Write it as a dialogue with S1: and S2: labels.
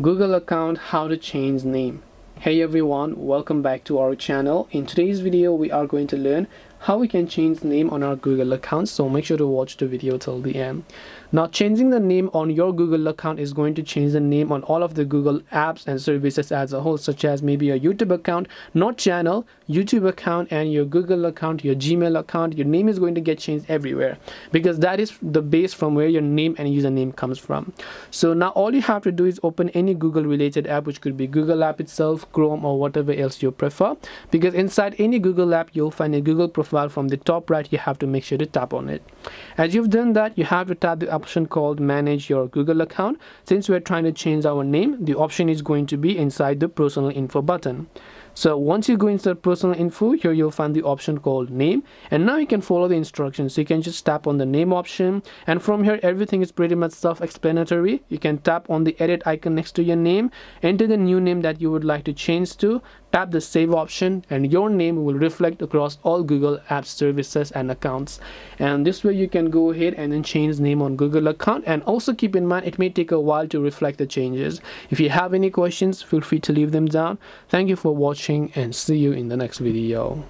S1: Google account, how to change name. Hey everyone, welcome back to our channel. In today's video we are going to learn how we can change name on our Google account, so make sure to watch the video till the end. Now, changing the name on your Google account is going to change the name on all of the Google apps and services as a whole, such as maybe your YouTube account, not channel, YouTube account, and your Google account, your Gmail account. Your name is going to get changed everywhere because that is the base from where your name and username comes from. So now all you have to do is open any Google related app, which could be Google app itself, Chrome, or whatever else you prefer, because inside any Google app you'll find a Google profile. From the top right, you have to make sure to tap on it. As you've done that, you have to tap the option called manage your Google account. Since we're trying to change our name, the option is going to be inside the personal info button. So once you go inside personal info, here you'll find the option called name, and now you can follow the instructions. So you can just tap on the name option, and from here everything is pretty much self-explanatory. You can tap on the edit icon next to your name, enter the new name that you would like to change to, tap the save option, and your name will reflect across all Google apps, services, and accounts. And this way you can go ahead and then change name on Google account. And also keep in mind, it may take a while to reflect the changes. If you have any questions, feel free to leave them down. Thank you for watching and see you in the next video.